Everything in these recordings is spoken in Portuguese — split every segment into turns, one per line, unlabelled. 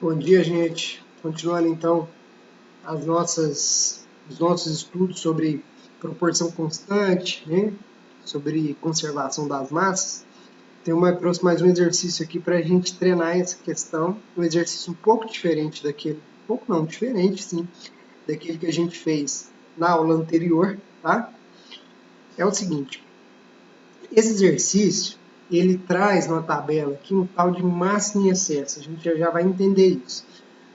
Bom dia, gente. Continuando então os nossos estudos sobre proporção constante, né? Sobre conservação das massas. Trouxe mais um exercício aqui para a gente treinar essa questão. Um exercício um pouco diferente daquele, um pouco não, diferente sim, daquele que a gente fez na aula anterior, tá? É o seguinte, esse exercício, ele traz na tabela aqui um tal de massa em excesso. A gente já vai entender isso.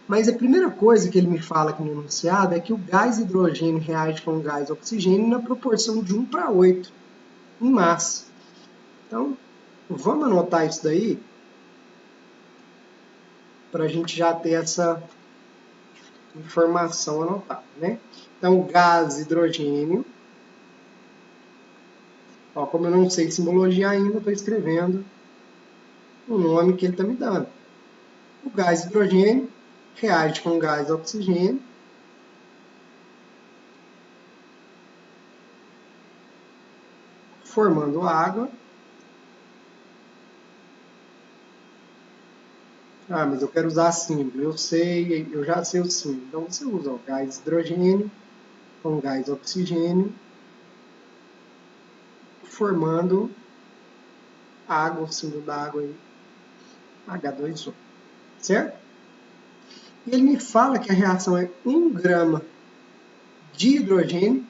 Mas a primeira coisa que ele me fala aqui no enunciado é que o gás hidrogênio reage com o gás oxigênio na proporção de 1:8 em massa. Então, vamos anotar isso daí para a gente já ter essa informação anotada, né? Então, o gás hidrogênio, ó, como eu não sei simbologia ainda, estou escrevendo o nome que ele está me dando. O gás hidrogênio reage com o gás oxigênio formando água. Ah, mas eu quero usar símbolo. Eu já sei o símbolo. Então você usa o gás hidrogênio com gás oxigênio, formando água, o símbolo da água aí, H2O, certo? E ele me fala que a reação é 1 grama de hidrogênio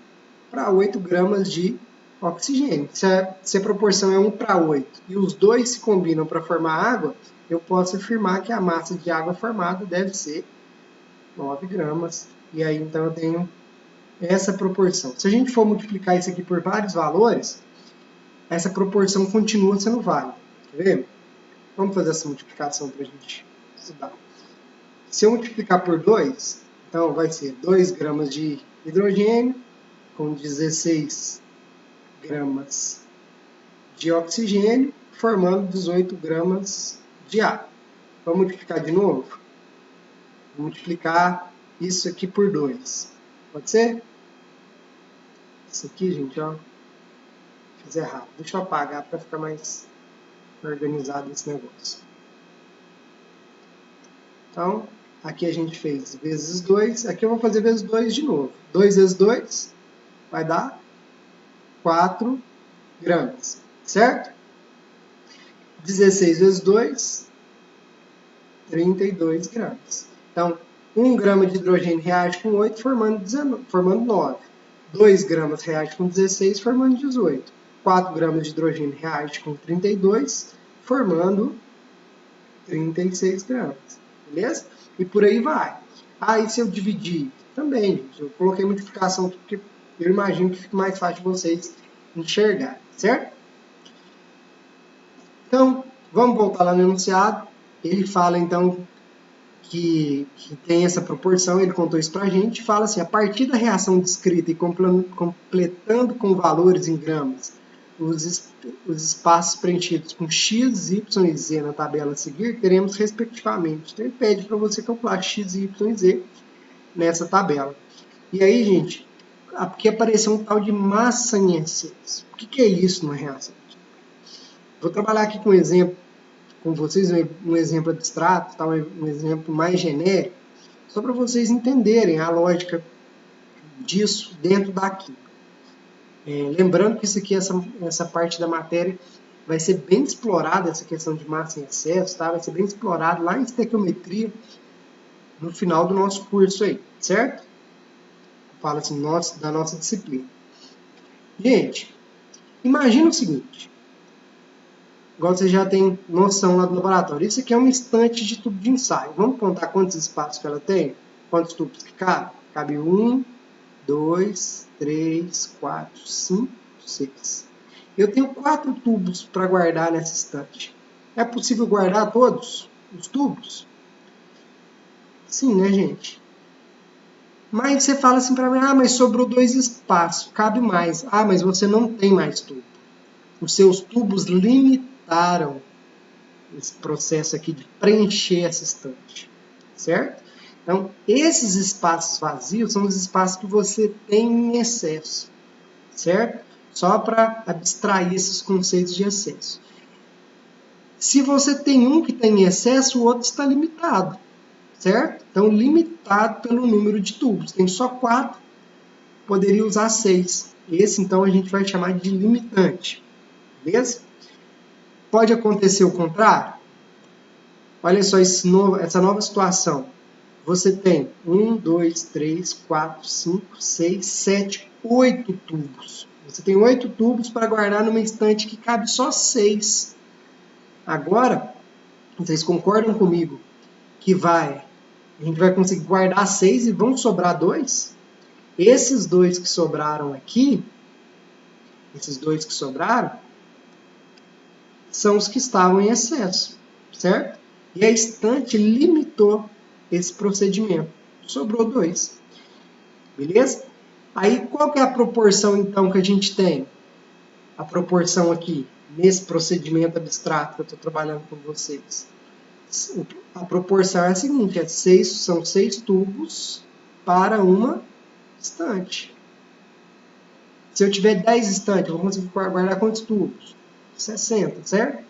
para 8 gramas de oxigênio. Se a proporção é 1:8 e os dois se combinam para formar água, eu posso afirmar que a massa de água formada deve ser 9 gramas. E aí, então, eu tenho essa proporção. Se a gente for multiplicar isso aqui por vários valores, essa proporção continua sendo válida. Quer ver? Vamos fazer essa multiplicação para a gente estudar. Se eu multiplicar por 2, então vai ser 2 gramas de hidrogênio com 16 gramas de oxigênio, formando 18 gramas de água. Vamos multiplicar de novo? Vou multiplicar isso aqui por 2. Pode ser? Isso aqui, gente, ó, fiz errado. Deixa eu apagar para ficar mais organizado esse negócio. Então, aqui a gente fez vezes 2. Aqui eu vou fazer vezes 2 de novo. 2 vezes 2 vai dar 4 gramas, certo? 16 vezes 2, 32 gramas. Então, 1 grama de hidrogênio reage com 8, formando 9. 2 gramas reage com 16, formando 18. 4 gramas de hidrogênio reage com 32, formando 36 gramas. Beleza? E por aí vai. Aí se eu dividir, também, gente, eu coloquei multiplicação porque eu imagino que fique mais fácil de vocês enxergar, certo? Então, vamos voltar lá no enunciado. Ele fala, então, que tem essa proporção, ele contou isso pra gente, fala assim, a partir da reação descrita e completando com valores em gramas, os espaços preenchidos com x, y e z na tabela a seguir, teremos respectivamente. Então, ele pede para você calcular x, y e z nessa tabela. E aí, gente, aqui apareceu um tal de massa em excesso. O que é isso numa reação? Vou trabalhar aqui com um exemplo, com vocês, um exemplo abstrato, tá? Um exemplo mais genérico, só para vocês entenderem a lógica disso dentro da química. Lembrando que isso aqui, essa parte da matéria, vai ser bem explorada, essa questão de massa em excesso, tá? Vai ser bem explorado lá em estequiometria, no final do nosso curso aí, certo? Fala assim, da nossa disciplina. Gente, imagina o seguinte, igual você já tem noção lá do laboratório, isso aqui é uma estante de tubo de ensaio. Vamos contar quantos espaços que ela tem? Quantos tubos que cabe? Cabe 1, 2, 3, 4, 5, 6. Eu tenho 4 tubos para guardar nessa estante. É possível guardar todos os tubos? Sim, né, gente? Mas você fala assim para mim, mas sobrou 2 espaços, cabe mais. Mas você não tem mais tubo. Os seus tubos limitaram esse processo aqui de preencher essa estante, certo? Então, esses espaços vazios são os espaços que você tem em excesso, certo? Só para abstrair esses conceitos de excesso. Se você tem um que tem excesso, o outro está limitado, certo? Então, limitado pelo número de tubos. Tem só 4, poderia usar 6. Esse, então, a gente vai chamar de limitante, beleza? Pode acontecer o contrário? Olha só essa nova situação. Você tem 1, 2, 3, 4, 5, 6, 7, 8 tubos. Você tem 8 tubos para guardar numa estante que cabe só 6. Agora, vocês concordam comigo que a gente vai conseguir guardar 6 e vão sobrar 2? Esses 2 que sobraram aqui, são os que estavam em excesso, certo? E a estante limitou esse procedimento. Sobrou 2. Beleza? Aí, qual que é a proporção, então, que a gente tem? A proporção aqui, nesse procedimento abstrato que eu estou trabalhando com vocês. A proporção é a seguinte, são 6 tubos para uma estante. Se eu tiver 10 estantes, eu vou conseguir guardar quantos tubos? 60, certo?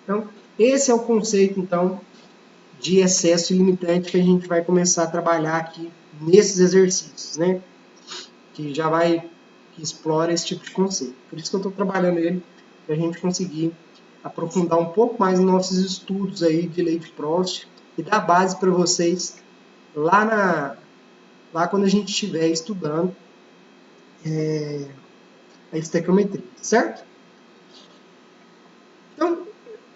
Então, esse é o conceito, então, de excesso ilimitante que a gente vai começar a trabalhar aqui nesses exercícios, né? Que explora esse tipo de conceito. Por isso que eu estou trabalhando ele, para a gente conseguir aprofundar um pouco mais nos nossos estudos aí de lei de Proust e dar base para vocês lá quando a gente estiver estudando a estequiometria, certo? Então,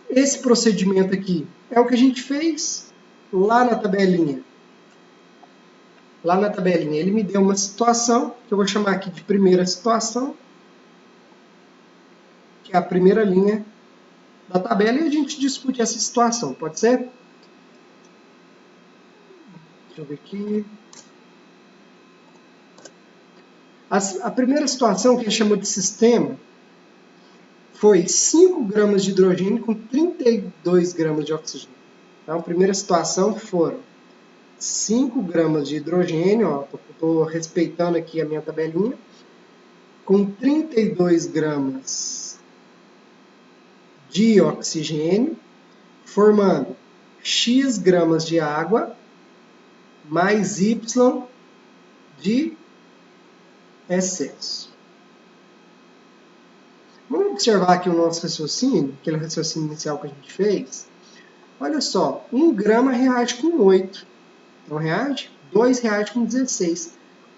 esse procedimento aqui é o que a gente fez lá na tabelinha. Lá na tabelinha ele me deu uma situação, que eu vou chamar aqui de primeira situação, que é a primeira linha da tabela, e a gente discute essa situação, pode ser? Deixa eu ver aqui. A primeira situação, que ele chamou de sistema, foi 5 gramas de hidrogênio com 32 gramas de oxigênio. Então, a primeira situação foram 5 gramas de hidrogênio, estou respeitando aqui a minha tabelinha, com 32 gramas de oxigênio, formando X gramas de água mais Y de excesso. Vamos observar aqui o nosso raciocínio, aquele raciocínio inicial que a gente fez. Olha só, 1 grama reage com 8. Não reage? 2 reage com 16.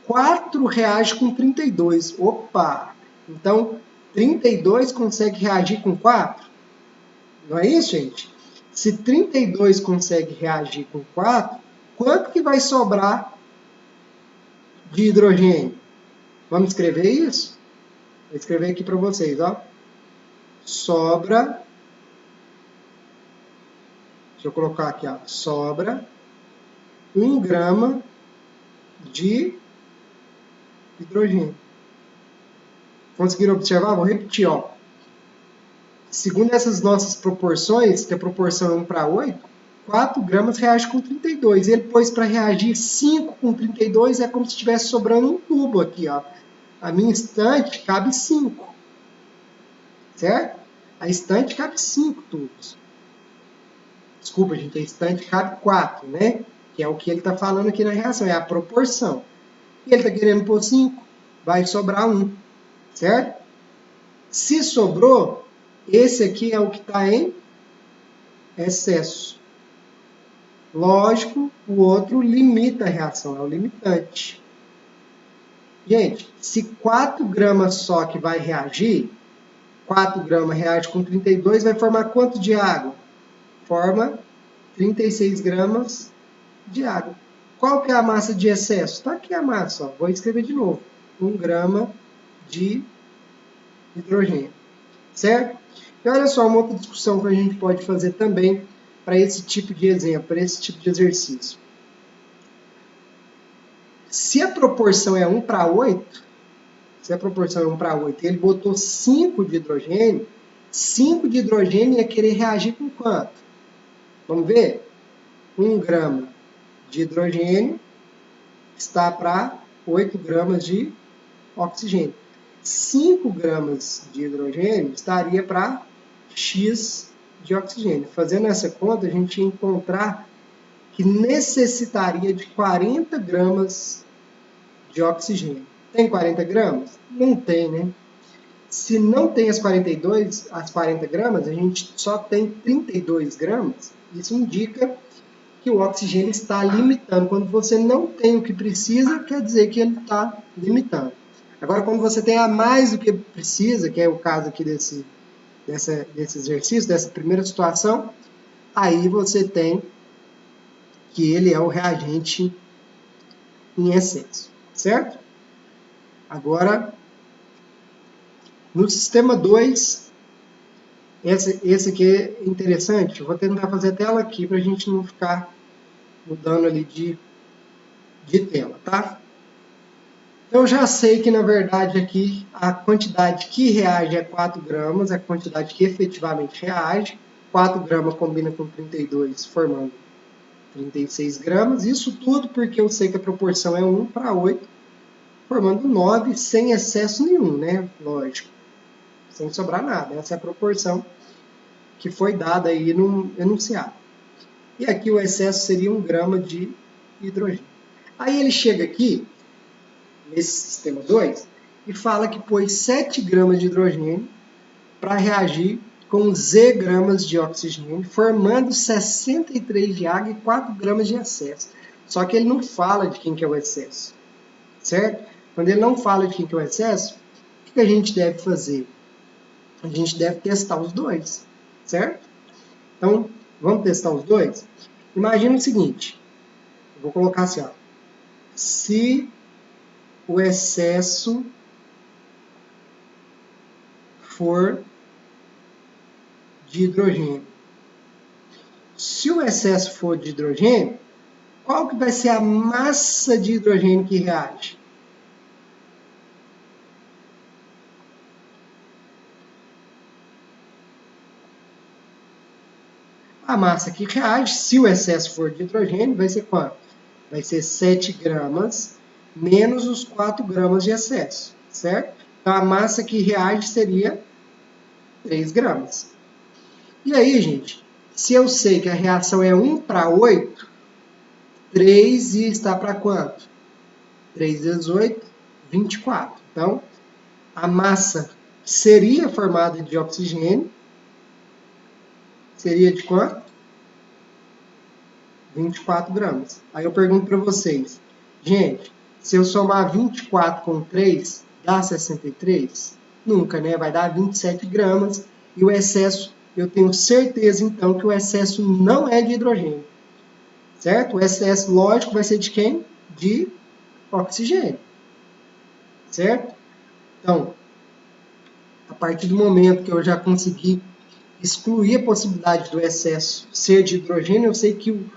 4 reage com 32. Opa! Então, 32 consegue reagir com 4? Não é isso, gente? Se 32 consegue reagir com 4, quanto que vai sobrar de hidrogênio? Vamos escrever isso? Vou escrever aqui para vocês, ó. Sobra, deixa eu colocar aqui, ó. Sobra 1 grama de hidrogênio. Conseguiram observar? Vou repetir, ó. Segundo essas nossas proporções, que a proporção é 1 para 8, 4 gramas reage com 32. Ele pôs para reagir 5 com 32, é como se estivesse sobrando um tubo aqui, ó. A minha estante cabe 5. Certo? A estante cabe 5 tubos. Desculpa, gente, a estante cabe 4, né? Que é o que ele está falando aqui na reação, é a proporção. E ele está querendo pôr 5, vai sobrar 1, certo? Se sobrou, esse aqui é o que está em excesso. Lógico, o outro limita a reação, é o limitante. Gente, se 4 gramas só que vai reagir, 4 gramas reage com 32, vai formar quanto de água? Forma 36 gramas de água. Qual que é a massa de excesso? Está aqui a massa, ó. Vou escrever de novo. 1 grama de hidrogênio. Certo? E olha só, uma outra discussão que a gente pode fazer também para esse tipo de exemplo, para esse tipo de exercício. Se a proporção é 1 para 8, e ele botou 5 de hidrogênio, 5 de hidrogênio ia querer reagir com quanto? Vamos ver? 1 grama de hidrogênio está para 8 gramas de oxigênio. 5 gramas de hidrogênio estaria para X de oxigênio. Fazendo essa conta, a gente ia encontrar que necessitaria de 40 gramas de oxigênio. Tem 40 gramas? Não tem, né? Se não tem as 40 gramas, a gente só tem 32 gramas. Isso indica que o oxigênio está limitando. Quando você não tem o que precisa, quer dizer que ele está limitando. Agora, quando você tem a mais do que precisa, que é o caso aqui desse exercício, dessa primeira situação, aí você tem que ele é o reagente em excesso, certo? Agora, no sistema 2, esse aqui é interessante, eu vou tentar fazer a tela aqui para a gente não ficar mudando ali de tela, tá? Eu já sei que, na verdade, aqui a quantidade que reage é 4 gramas, a quantidade que efetivamente reage. 4 gramas combina com 32, formando 36 gramas. Isso tudo porque eu sei que a proporção é 1 para 8, formando 9, sem excesso nenhum, né? Lógico, sem sobrar nada. Essa é a proporção que foi dada aí no enunciado. E aqui o excesso seria 1 grama de hidrogênio. Aí ele chega aqui, nesse sistema 2, e fala que pôs 7 gramas de hidrogênio para reagir com Z gramas de oxigênio, formando 63 de água e 4 gramas de excesso. Só que ele não fala de quem que é o excesso, certo? Quando ele não fala de quem que é o excesso, o que a gente deve fazer? A gente deve testar os dois, certo? Então, vamos testar os dois? Imagina o seguinte, eu vou colocar assim, ó, se o excesso for de hidrogênio. Se o excesso for de hidrogênio, qual que vai ser a massa de hidrogênio que reage? A massa que reage, se o excesso for de hidrogênio, vai ser quanto? Vai ser 7 gramas menos os 4 gramas de excesso, certo? Então, a massa que reage seria 3 gramas. E aí, gente, se eu sei que a reação é 1 para 8, 3 está para quanto? 3 vezes 8, 24. Então, a massa que seria formada de oxigênio seria de quanto? 24 gramas. Aí eu pergunto para vocês, gente, se eu somar 24 com 3, dá 63? Nunca, né? Vai dar 27 gramas. E o excesso, eu tenho certeza, então, que o excesso não é de hidrogênio. Certo? O excesso, lógico, vai ser de quem? De oxigênio. Certo? Então, a partir do momento que eu já consegui excluir a possibilidade do excesso ser de hidrogênio, eu sei que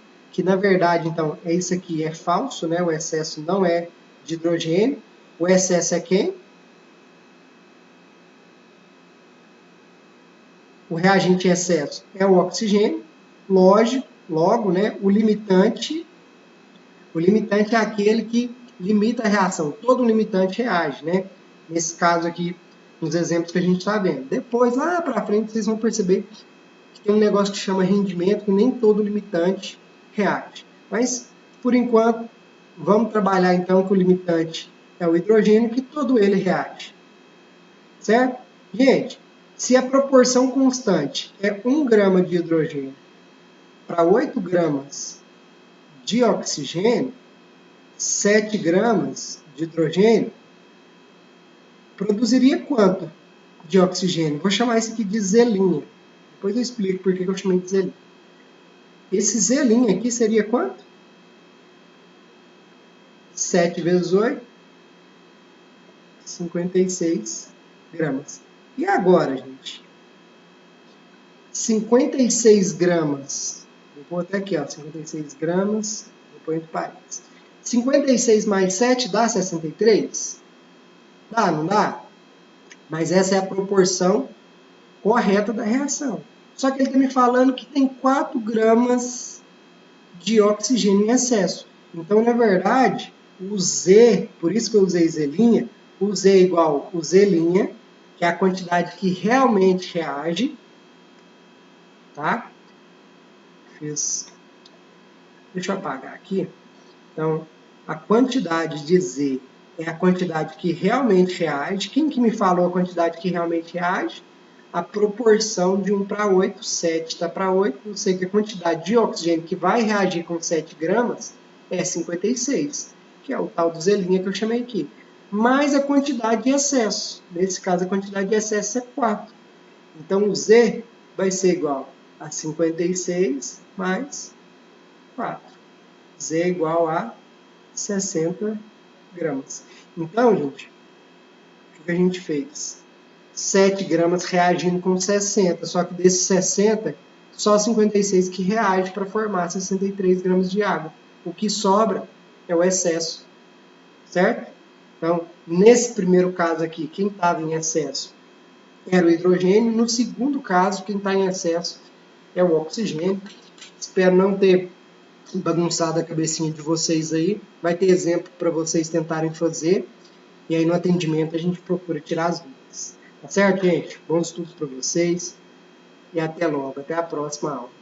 na verdade, então, isso aqui é falso, né? O excesso não é de hidrogênio. O excesso é quem? O reagente em excesso é o oxigênio. Lógico, logo, né? O limitante é aquele que limita a reação. Todo limitante reage, né? Nesse caso aqui, nos exemplos que a gente está vendo. Depois, lá para frente, vocês vão perceber que tem um negócio que chama rendimento, que nem todo limitante reage. Mas, por enquanto, vamos trabalhar então que o limitante é o hidrogênio, que todo ele reage. Certo? Gente, se a proporção constante é 1 grama de hidrogênio para 8 gramas de oxigênio, 7 gramas de hidrogênio produziria quanto de oxigênio? Vou chamar isso aqui de Z'. Depois eu explico por que eu chamei de Z'. Esse Z' aqui seria quanto? 7 vezes 8, 56 gramas. E agora, gente? 56 gramas. Vou pôr até aqui, ó, 56 gramas. Vou pôr entre parênteses. 56 mais 7 dá 63? Dá, não dá? Mas essa é a proporção correta da reação. Só que ele está me falando que tem 4 gramas de oxigênio em excesso. Então, na verdade, o Z, por isso que eu usei Z', o Z é igual o Z', que é a quantidade que realmente reage, tá? Fiz Deixa eu apagar aqui. Então, a quantidade de Z é a quantidade que realmente reage. Quem que me falou a quantidade que realmente reage? A proporção de 1 para 8, 7 está para 8. Eu sei que a quantidade de oxigênio que vai reagir com 7 gramas é 56, que é o tal do Z' que eu chamei aqui. Mais a quantidade de excesso. Nesse caso, a quantidade de excesso é 4. Então, o Z vai ser igual a 56 mais 4. Z é igual a 60 gramas. Então, gente, o que a gente fez? 7 gramas reagindo com 60, só que desses 60, só 56 que reage para formar 63 gramas de água. O que sobra é o excesso, certo? Então, nesse primeiro caso aqui, quem estava em excesso era o hidrogênio. No segundo caso, quem está em excesso é o oxigênio. Espero não ter bagunçado a cabecinha de vocês aí. Vai ter exemplo para vocês tentarem fazer. E aí no atendimento a gente procura tirar as dúvidas. Tá certo, gente? Bons estudos para vocês. E até logo. Até a próxima aula.